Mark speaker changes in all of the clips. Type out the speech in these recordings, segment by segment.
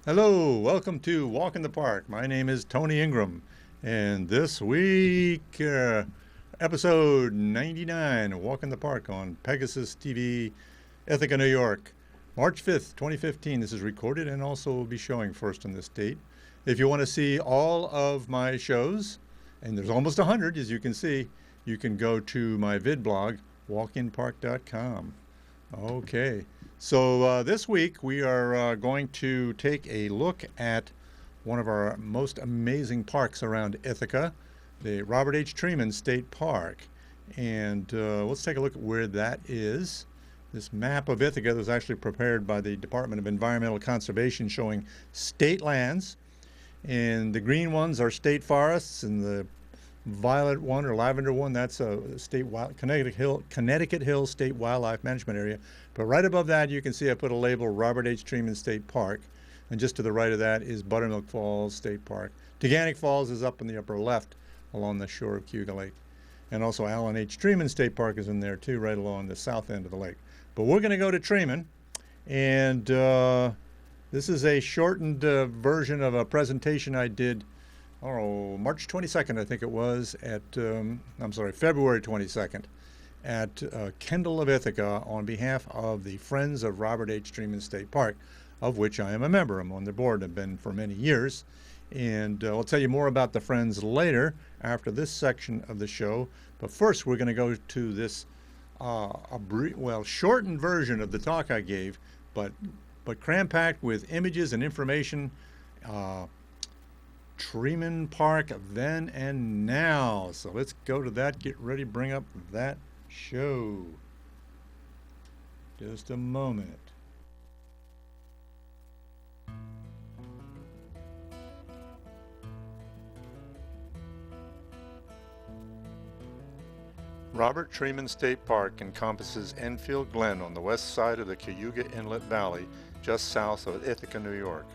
Speaker 1: Hello, welcome to Walk in the Park. My name is Tony Ingram, and this week, episode 99, Walk in the Park on Pegasus TV, Ithaca, New York, March 5th, 2015. This is recorded and also will be showing first on this date. If you want to see all of my shows, and there's almost 100, as you can see, you can go to my vid blog, walkinpark.com. Okay. So this week we are going to take a look at one of our most amazing parks around Ithaca, the Robert H. Treman State Park. And let's take a look at where that is. This map of Ithaca was actually prepared by the Department of Environmental Conservation showing state lands. And the green ones are state forests, and the violet one or lavender one, that's a Connecticut Hills State Wildlife Management Area. But right above that, you can see I put a label, Robert H. Treman State Park. And just to the right of that is Buttermilk Falls State Park. Teganic Falls is up in the upper left along the shore of Cayuga Lake. And also Allen H. Treman State Park is in there too, right along the south end of the lake. But we're going to go to Treman, and this is a shortened version of a presentation I did March 22nd, I think it was, February 22nd, at Kendall of Ithaca on behalf of the Friends of Robert H. Treman State Park, of which I am a member. I'm on the board, I've been for many years. And I'll tell you more about the Friends later after this section of the show. But first, we're going to go to this shortened version of the talk I gave, but cram-packed with images and information. Treman Park then and now. So let's go to that. Get ready, bring up that show. Just a moment. Robert Treman State Park encompasses Enfield Glen on the west side of the Cayuga Inlet Valley, just south of Ithaca, New York.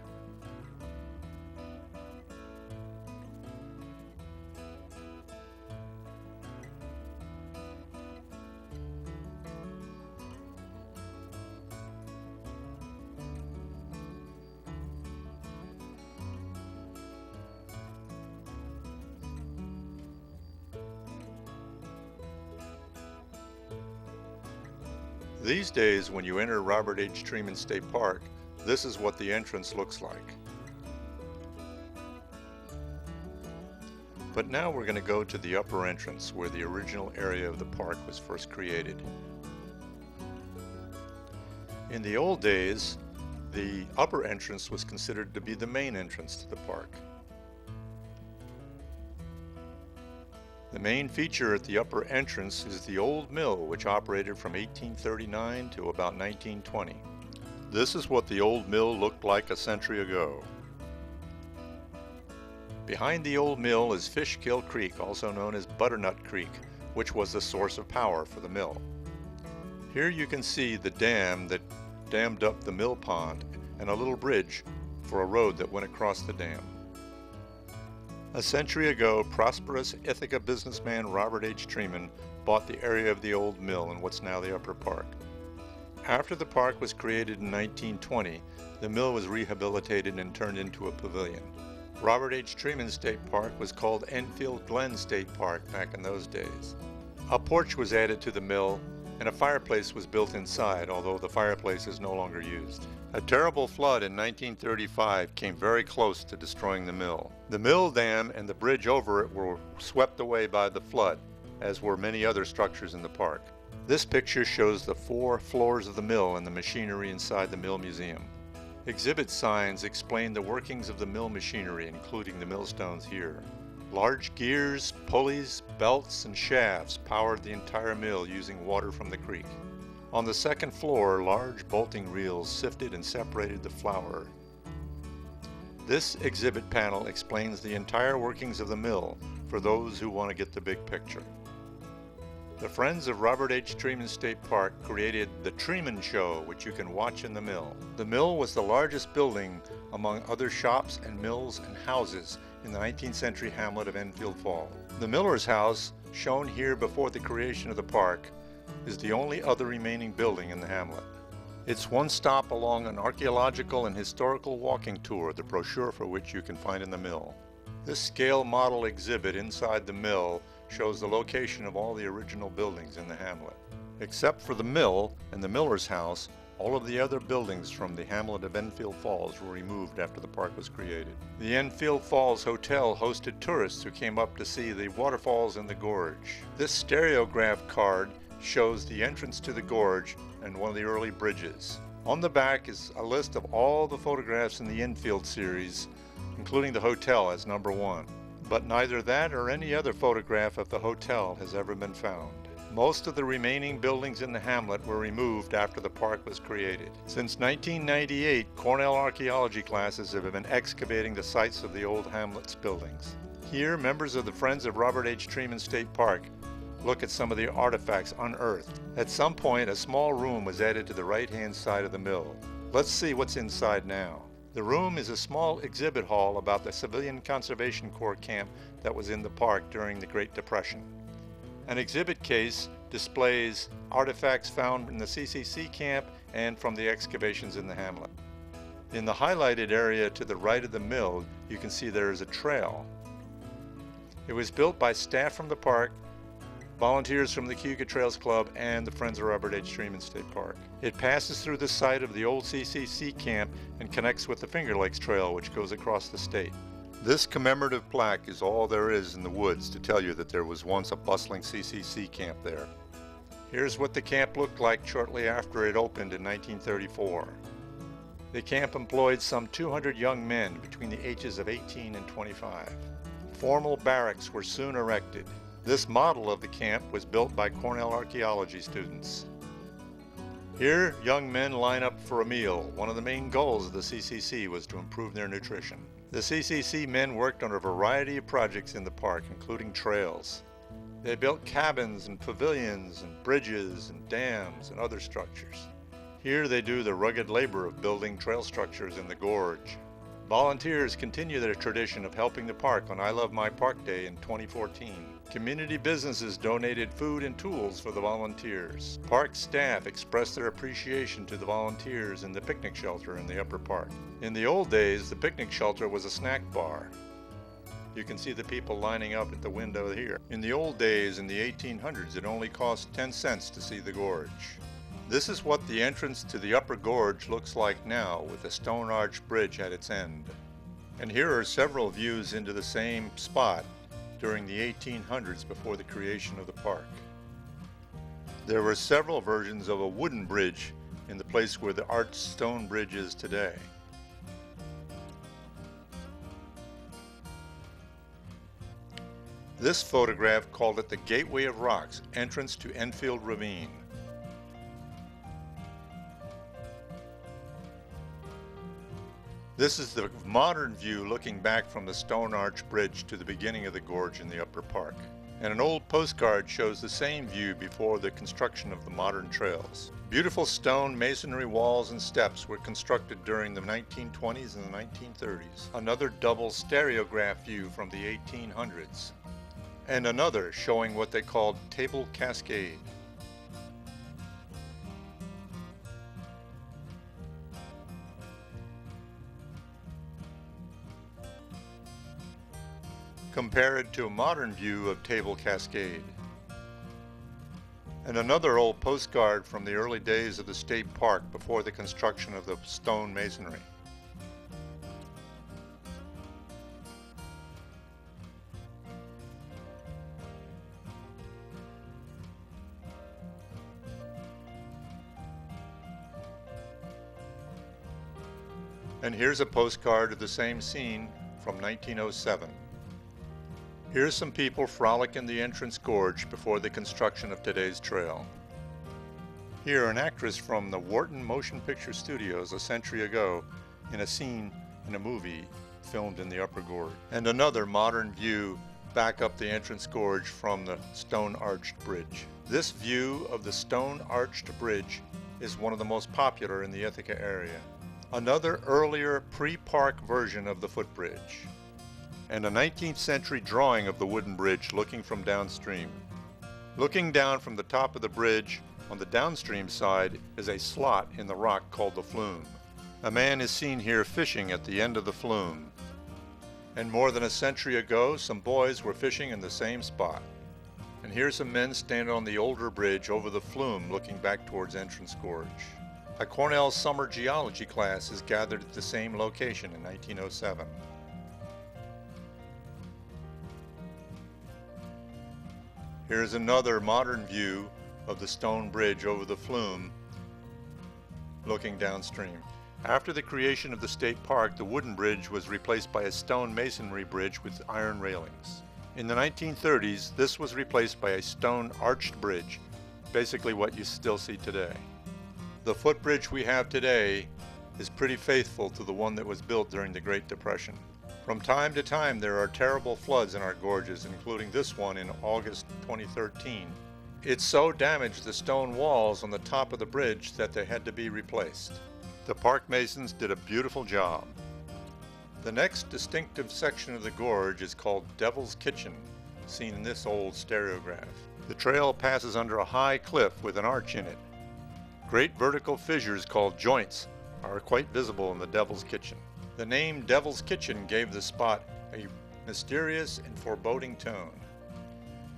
Speaker 1: These days, when you enter Robert H. Treman State Park, this is what the entrance looks like. But now we're going to go to the upper entrance, where the original area of the park was first created. In the old days, the upper entrance was considered to be the main entrance to the park. The main feature at the upper entrance is the old mill, which operated from 1839 to about 1920. This is what the old mill looked like a century ago. Behind the old mill is Fishkill Creek, also known as Butternut Creek, which was the source of power for the mill. Here you can see the dam that dammed up the mill pond and a little bridge for a road that went across the dam. A century ago, prosperous Ithaca businessman Robert H. Treman bought the area of the old mill in what's now the upper park. After the park was created in 1920, the mill was rehabilitated and turned into a pavilion. Robert H. Treman State Park was called Enfield Glen State Park back in those days. A porch was added to the mill, and a fireplace was built inside, although the fireplace is no longer used. A terrible flood in 1935 came very close to destroying the mill. The mill dam and the bridge over it were swept away by the flood, as were many other structures in the park. This picture shows the 4 floors of the mill and the machinery inside the mill museum. Exhibit signs explain the workings of the mill machinery, including the millstones here. Large gears, pulleys, belts, and shafts powered the entire mill using water from the creek. On the second floor, large bolting reels sifted and separated the flour. This exhibit panel explains the entire workings of the mill for those who want to get the big picture. The Friends of Robert H. Treman State Park created the Treman Show, which you can watch in the mill. The mill was the largest building among other shops and mills and houses in the 19th century hamlet of Enfield Falls. The miller's house, shown here before the creation of the park, is the only other remaining building in the hamlet. It's one stop along an archaeological and historical walking tour, the brochure for which you can find in the mill. This scale model exhibit inside the mill shows the location of all the original buildings in the hamlet. Except for the mill and the miller's house, all of the other buildings from the hamlet of Enfield Falls were removed after the park was created. The Enfield Falls Hotel hosted tourists who came up to see the waterfalls in the gorge. This stereograph card shows the entrance to the gorge and one of the early bridges. On the back is a list of all the photographs in the Enfield series, including the hotel as number 1. But neither that or any other photograph of the hotel has ever been found. Most of the remaining buildings in the hamlet were removed after the park was created. Since 1998, Cornell archaeology classes have been excavating the sites of the old hamlet's buildings. Here, members of the Friends of Robert H. Treman State Park look at some of the artifacts unearthed. At some point, a small room was added to the right-hand side of the mill. Let's see what's inside now. The room is a small exhibit hall about the Civilian Conservation Corps camp that was in the park during the Great Depression. An exhibit case displays artifacts found in the CCC camp and from the excavations in the hamlet. In the highlighted area to the right of the mill, you can see there is a trail. It was built by staff from the park, volunteers from the Cayuga Trails Club, and the Friends of Robert H. Treman State Park. It passes through the site of the old CCC camp and connects with the Finger Lakes Trail, which goes across the state. This commemorative plaque is all there is in the woods to tell you that there was once a bustling CCC camp there. Here's what the camp looked like shortly after it opened in 1934. The camp employed some 200 young men between the ages of 18 and 25. Formal barracks were soon erected. This model of the camp was built by Cornell archaeology students. Here, young men line up for a meal. One of the main goals of the CCC was to improve their nutrition. The CCC men worked on a variety of projects in the park, including trails. They built cabins and pavilions and bridges and dams and other structures. Here they do the rugged labor of building trail structures in the gorge. Volunteers continue their tradition of helping the park on I Love My Park Day in 2014. Community businesses donated food and tools for the volunteers. Park staff expressed their appreciation to the volunteers in the picnic shelter in the upper park. In the old days, the picnic shelter was a snack bar. You can see the people lining up at the window here. In the old days, in the 1800s, it only cost 10 cents to see the gorge. This is what the entrance to the upper gorge looks like now, with a stone arch bridge at its end. And here are several views into the same spot during the 1800s before the creation of the park. There were several versions of a wooden bridge in the place where the arched stone bridge is today. This photograph called it the Gateway of Rocks, entrance to Enfield Ravine. This is the modern view looking back from the Stone Arch Bridge to the beginning of the gorge in the upper park. And an old postcard shows the same view before the construction of the modern trails. Beautiful stone masonry walls and steps were constructed during the 1920s and the 1930s. Another double stereograph view from the 1800s. And another showing what they called Table Cascade. Compared to a modern view of Table Cascade. And another old postcard from the early days of the state park before the construction of the stone masonry. And here's a postcard of the same scene from 1907. Here's some people frolic in the entrance gorge before the construction of today's trail. Here, an actress from the Wharton Motion Picture Studios a century ago in a scene in a movie filmed in the upper gorge. And another modern view back up the entrance gorge from the stone arched bridge. This view of the stone arched bridge is one of the most popular in the Ithaca area. Another earlier pre-park version of the footbridge. And a 19th century drawing of the wooden bridge looking from downstream. Looking down from the top of the bridge On the downstream side is a slot in the rock called the flume. A man is seen here fishing at the end of the flume. And more than a century ago, some boys were fishing in the same spot. And here some men stand on the older bridge over the flume looking back towards Entrance Gorge. A Cornell summer geology class is gathered at the same location in 1907. Here's another modern view of the stone bridge over the flume looking downstream. After the creation of the state park, the wooden bridge was replaced by a stone masonry bridge with iron railings. In the 1930s, this was replaced by a stone arched bridge, basically what you still see today. The footbridge we have today is pretty faithful to the one that was built during the Great Depression. From time to time, there are terrible floods in our gorges, including this one in August 2013. It so damaged the stone walls on the top of the bridge that they had to be replaced. The park masons did a beautiful job. The next distinctive section of the gorge is called Devil's Kitchen, seen in this old stereograph. The trail passes under a high cliff with an arch in it. Great vertical fissures called joints are quite visible in the Devil's Kitchen. The name Devil's Kitchen gave the spot a mysterious and foreboding tone.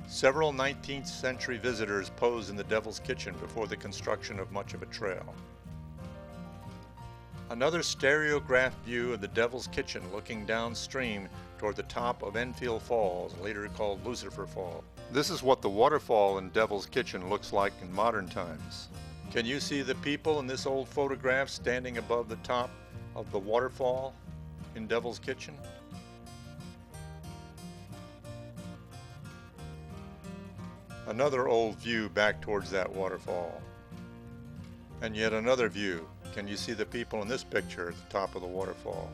Speaker 1: Several 19th century visitors posed in the Devil's Kitchen before the construction of much of a trail. Another stereograph view of the Devil's Kitchen looking downstream toward the top of Enfield Falls, later called Lucifer Falls. This is what the waterfall in Devil's Kitchen looks like in modern times. Can you see the people in this old photograph standing above the top of the waterfall in Devil's Kitchen? Another old view back towards that waterfall. And yet another view. Can you see the people in this picture at the top of the waterfall?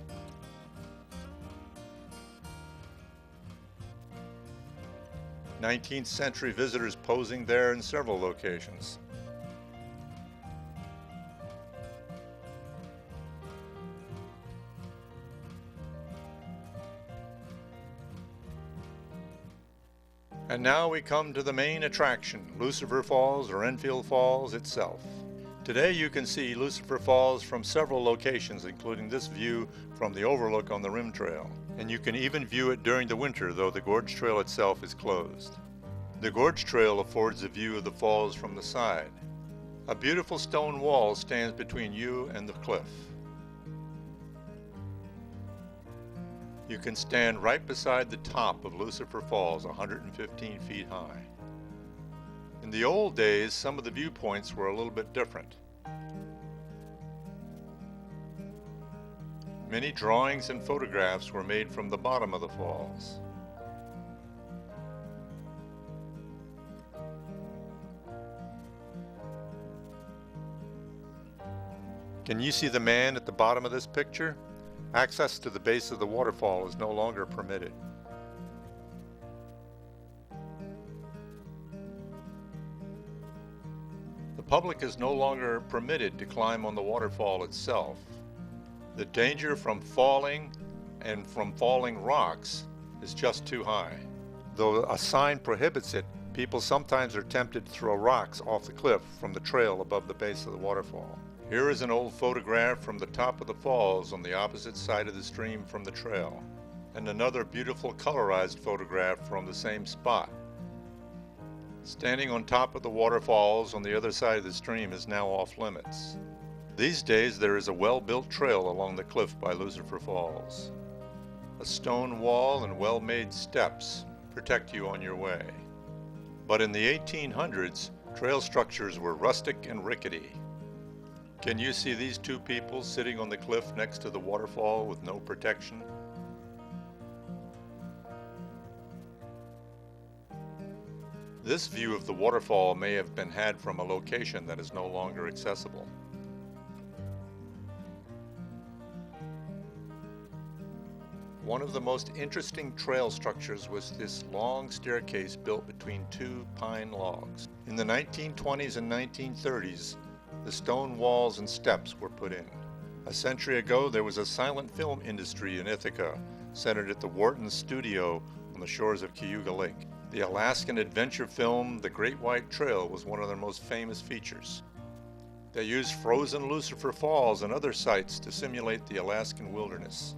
Speaker 1: '19th century visitors posing there in several locations. And now we come to the main attraction, Lucifer Falls or Enfield Falls itself. Today you can see Lucifer Falls from several locations, including this view from the overlook on the rim trail. And you can even view it during the winter, though the gorge trail itself is closed. The gorge trail affords a view of the falls from the side. A beautiful stone wall stands between you and the cliff. You can stand right beside the top of Lucifer Falls, 115 feet high. In the old days, some of the viewpoints were a little bit different. Many drawings and photographs were made from the bottom of the falls. Can you see the man at the bottom of this picture? Access to the base of the waterfall is no longer permitted. The public is no longer permitted to climb on the waterfall itself. The danger from falling and from falling rocks is just too high. Though a sign prohibits it, people sometimes are tempted to throw rocks off the cliff from the trail above the base of the waterfall. Here is an old photograph from the top of the falls on the opposite side of the stream from the trail, and another beautiful colorized photograph from the same spot. Standing on top of the waterfalls on the other side of the stream is now off limits. These days there is a well-built trail along the cliff by Lucifer Falls. A stone wall and well-made steps protect you on your way. But in the 1800s, trail structures were rustic and rickety. Can you see these two people sitting on the cliff next to the waterfall with no protection? This view of the waterfall may have been had from a location that is no longer accessible. One of the most interesting trail structures was this long staircase built between two pine logs. In the 1920s and 1930s, the stone walls and steps were put in. A century ago, there was a silent film industry in Ithaca, centered at the Wharton studio on the shores of Cayuga Lake. The Alaskan adventure film The Great White Trail was one of their most famous features. They used frozen Lucifer Falls and other sites to simulate the Alaskan wilderness.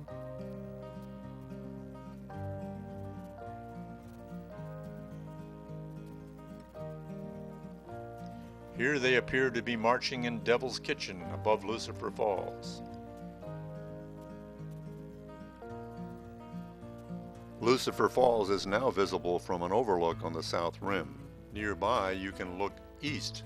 Speaker 1: Here they appear to be marching in Devil's Kitchen above Lucifer Falls. Lucifer Falls is now visible from an overlook on the south rim. Nearby, you can look east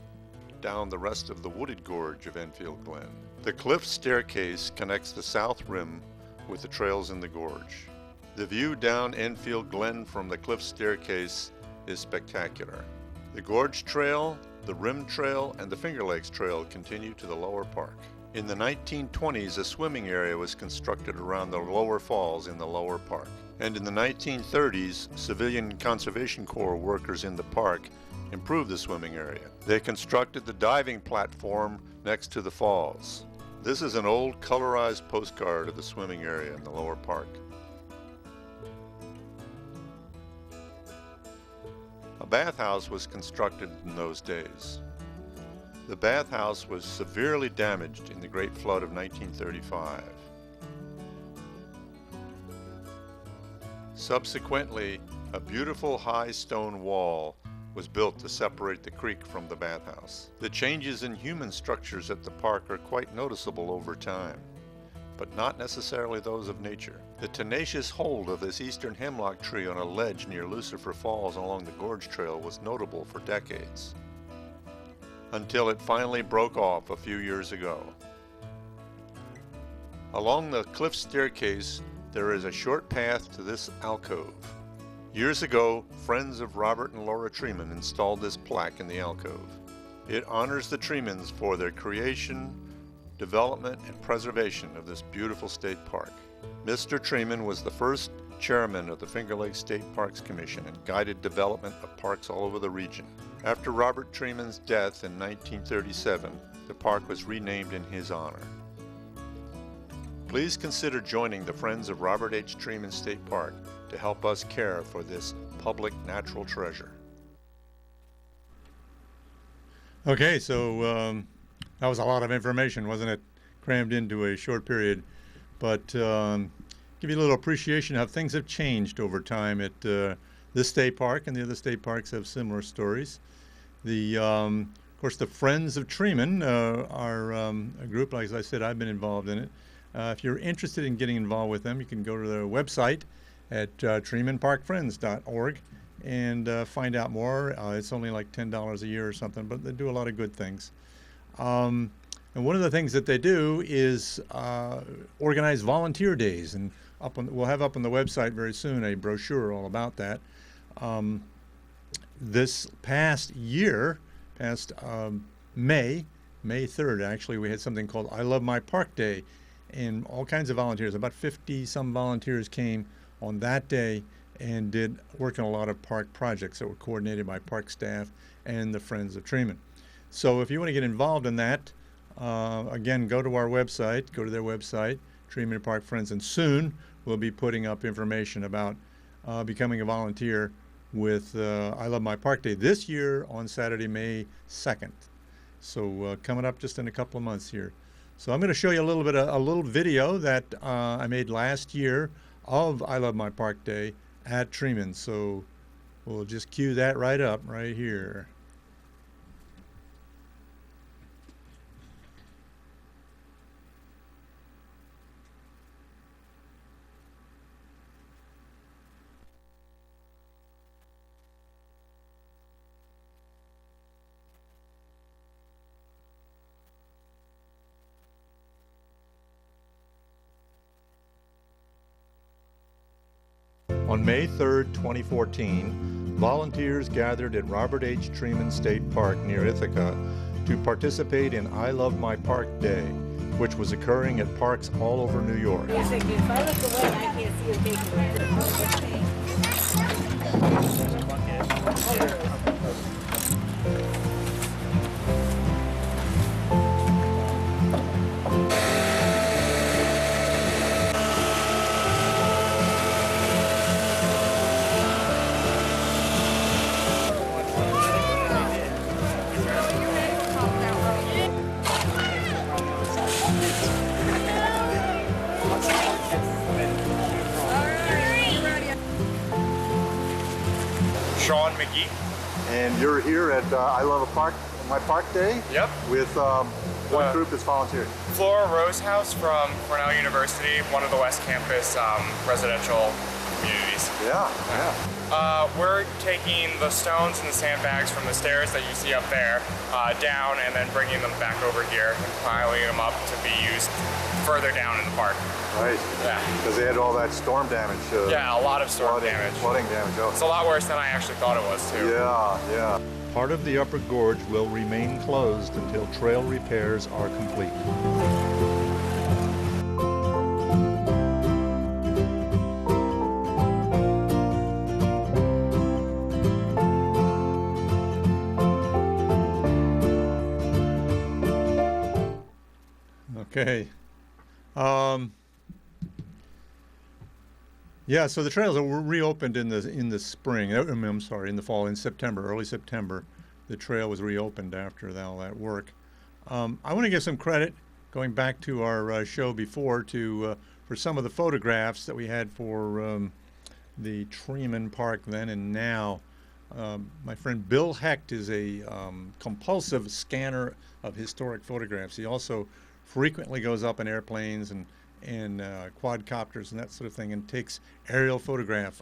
Speaker 1: down the rest of the wooded gorge of Enfield Glen. The cliff staircase connects the south rim with the trails in the gorge. The view down Enfield Glen from the cliff staircase is spectacular. The Gorge Trail, the Rim Trail, and the Finger Lakes Trail continue to the lower park. In the 1920s, a swimming area was constructed around the lower falls in the lower park. And in the 1930s, Civilian Conservation Corps workers in the park improved the swimming area. They constructed the diving platform next to the falls. This is an old colorized postcard of the swimming area in the lower park. A bathhouse was constructed in those days. The bathhouse was severely damaged in the Great Flood of 1935. Subsequently, a beautiful high stone wall was built to separate the creek from the bathhouse. The changes in human structures at the park are quite noticeable over time, but not necessarily those of nature. The tenacious hold of this eastern hemlock tree on a ledge near Lucifer Falls along the Gorge Trail was notable for decades, until it finally broke off a few years ago. Along the cliff staircase, there is a short path to this alcove. Years ago, friends of Robert and Laura Treman installed this plaque in the alcove. It honors the Tremans for their creation, development, and preservation of this beautiful state park. Mr. Treman was the first chairman of the Finger Lakes State Parks Commission and guided development of parks all over the region. After Robert Treman's death in 1937, the park was renamed in his honor. Please consider joining the Friends of Robert H. Treman State Park to help us care for this public natural treasure. Okay, so that was a lot of information, wasn't it? Crammed into a short period. But give you a little appreciation of how things have changed over time at this state park, and the other state parks have similar stories. Of course, the Friends of Treman are a group, like I said, I've been involved in it. If you're interested in getting involved with them, you can go to their website at TremanParkFriends.org and find out more. It's only like $10 a year or something, but they do a lot of good things. And one of the things that they do is organize volunteer days, and we'll have up on the website very soon a brochure all about that. This past May 3rd, actually, we had something called I Love My Park Day, and all kinds of volunteers, about 50 some volunteers came on that day and did work on a lot of park projects that were coordinated by park staff and the Friends of Treman. So if you want to get involved in that, again, go to our website, go to their website, Treman Park Friends, and soon we'll be putting up information about becoming a volunteer with I Love My Park Day this year on Saturday, May 2nd. So coming up just in a couple of months here. So I'm going to show you a little video that I made last year of I Love My Park Day at Treman. So we'll just cue that right up right here. On May 3rd, 2014, volunteers gathered at Robert H. Treman State Park near Ithaca to participate in I Love My Park Day, which was occurring at parks all over New York.
Speaker 2: If I look away, I can't see her taking it.
Speaker 3: Sean McGee.
Speaker 1: And you're here at I Love a Park, My Park Day?
Speaker 3: Yep.
Speaker 1: With what group is volunteering?
Speaker 3: Flora Rosehouse from Cornell University, one of the West Campus residential communities.
Speaker 1: Yeah.
Speaker 3: We're taking the stones and the sandbags from the stairs that you see up there down and then bringing them back over here and piling them up to be used further down in the park.
Speaker 1: Right.
Speaker 3: Yeah.
Speaker 1: Because they had all that storm damage.
Speaker 3: Yeah, a lot of storm damage.
Speaker 1: Flooding damage. Oh.
Speaker 3: It's a lot worse than I actually thought it was too.
Speaker 1: Yeah. Part of the upper gorge will remain closed until trail repairs are complete. Okay. Yeah, so the trails were reopened in the spring. I'm sorry, in the fall, in September, early September. The trail was reopened after all that work. I want to give some credit, going back to our show before, for some of the photographs that we had for the Treman Park then and now. My friend Bill Hecht is a compulsive scanner of historic photographs. He also frequently goes up in airplanes and quadcopters and that sort of thing and takes aerial photographs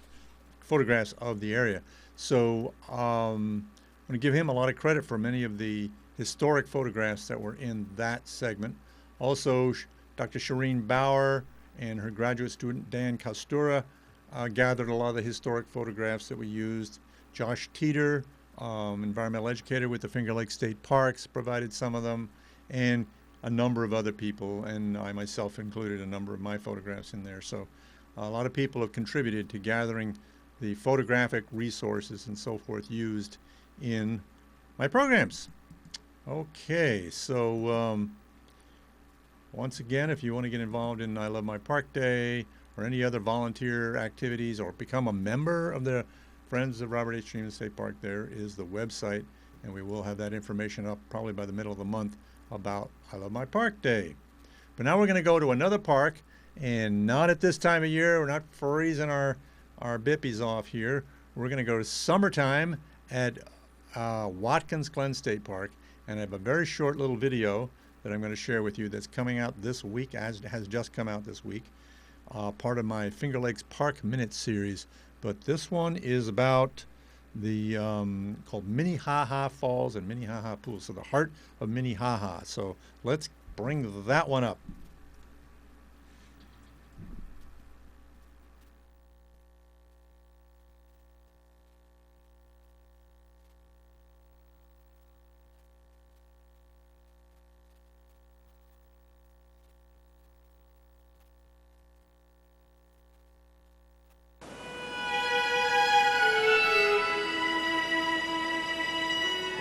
Speaker 1: of the area. So I'm going to give him a lot of credit for many of the historic photographs that were in that segment. Also, Dr. Shireen Bauer and her graduate student Dan Kostura gathered a lot of the historic photographs that we used. Josh Teeter, environmental educator with the Finger Lakes State Parks, provided some of them, and a number of other people, and I myself included a number of my photographs in there. So a lot of people have contributed to gathering the photographic resources and so forth used in my programs. Okay, so once again, if you want to get involved in I Love My Park Day or any other volunteer activities or become a member of the Friends of Robert H. Treman State Park, there is the website, and we will have that information up probably by the middle of the month about I Love My Park Day. But now we're going to go to another park, and not at this time of year. We're not freezing our bippies off here. We're going to go to summertime at Watkins Glen State Park, and I have a very short little video that I'm going to share with you that's coming out this week, has just come out this week, part of my Finger Lakes Park Minute series. But this one is about the called Minnehaha Falls and Minnehaha Pools, so the heart of Minnehaha. So let's bring that one up.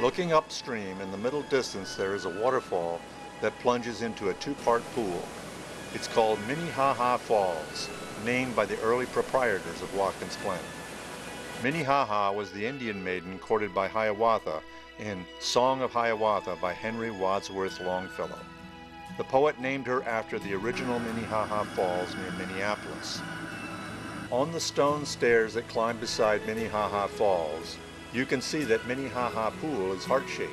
Speaker 1: Looking upstream in the middle distance, there is a waterfall that plunges into a two-part pool. It's called Minnehaha Falls, named by the early proprietors of Watkins Glen. Minnehaha was the Indian maiden courted by Hiawatha in Song of Hiawatha by Henry Wadsworth Longfellow. The poet named her after the original Minnehaha Falls near Minneapolis. On the stone stairs that climb beside Minnehaha Falls, you can see that Minnehaha Pool is heart-shaped.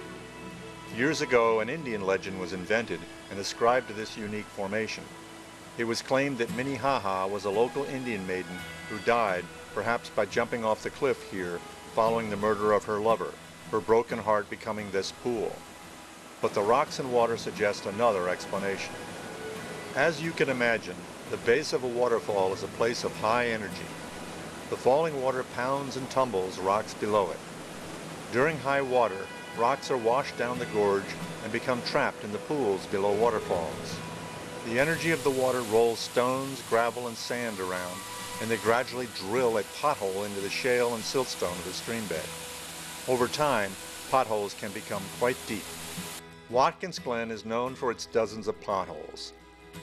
Speaker 1: Years ago, an Indian legend was invented and ascribed to this unique formation. It was claimed that Minnehaha was a local Indian maiden who died, perhaps by jumping off the cliff here following the murder of her lover, her broken heart becoming this pool. But the rocks and water suggest another explanation. As you can imagine, the base of a waterfall is a place of high energy. The falling water pounds and tumbles rocks below it. During high water, rocks are washed down the gorge and become trapped in the pools below waterfalls. The energy of the water rolls stones, gravel, and sand around, and they gradually drill a pothole into the shale and siltstone of the stream bed. Over time, potholes can become quite deep. Watkins Glen is known for its dozens of potholes.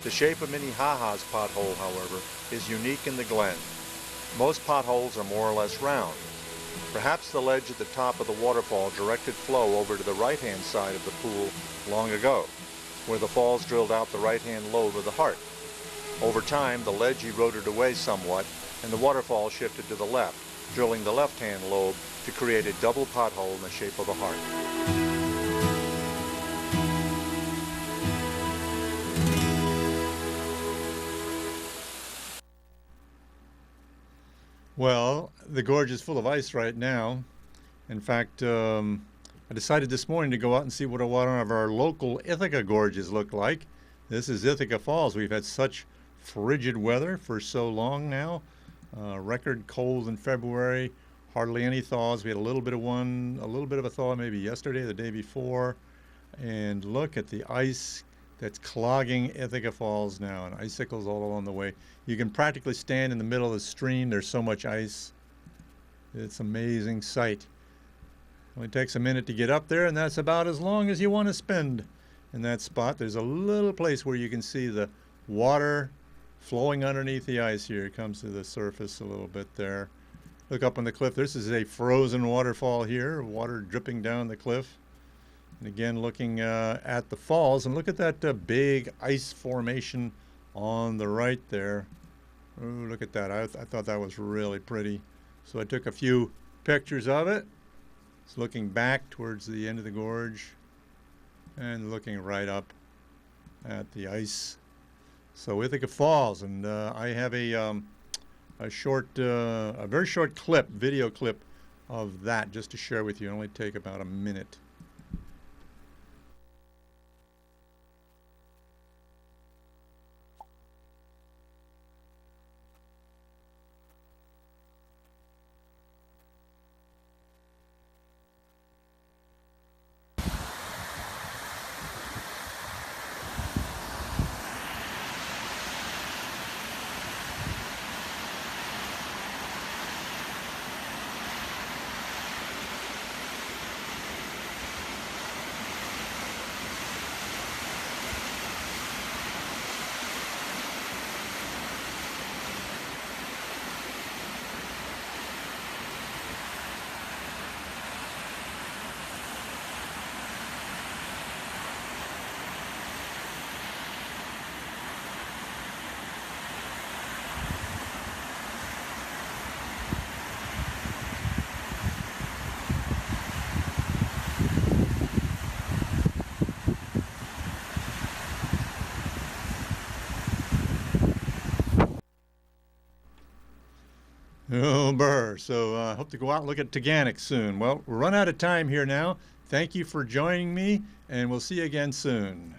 Speaker 1: The shape of Minnehaha's pothole, however, is unique in the glen. Most potholes are more or less round. Perhaps the ledge at the top of the waterfall directed flow over to the right-hand side of the pool long ago, where the falls drilled out the right-hand lobe of the heart. Over time, the ledge eroded away somewhat, and the waterfall shifted to the left, drilling the left-hand lobe to create a double pothole in the shape of a heart. Well, the gorge is full of ice right now. In fact, I decided this morning to go out and see what one of our local Ithaca gorges look like. This is Ithaca Falls. We've had such frigid weather for so long now. Record cold in February, hardly any thaws. We had a little bit of a thaw maybe yesterday, the day before. And look at the ice that's clogging Ithaca Falls now, and icicles all along the way. You can practically stand in the middle of the stream. There's so much ice. It's an amazing sight. Only takes a minute to get up there, and that's about as long as you want to spend in that spot. There's a little place where you can see the water flowing underneath the ice here. It comes to the surface a little bit there. Look up on the cliff. This is a frozen waterfall here, water dripping down the cliff. And again, looking at the falls, and look at that big ice formation on the right there. Oh, look at that. I thought that was really pretty. So I took a few pictures of it. It's looking back towards the end of the gorge and looking right up at the ice. So Ithaca Falls, and I have a very short video clip of that just to share with you. It'll only take about a minute. Oh, burr. So I hope to go out and look at Taganic soon. Well, we're run out of time here now. Thank you for joining me, and we'll see you again soon.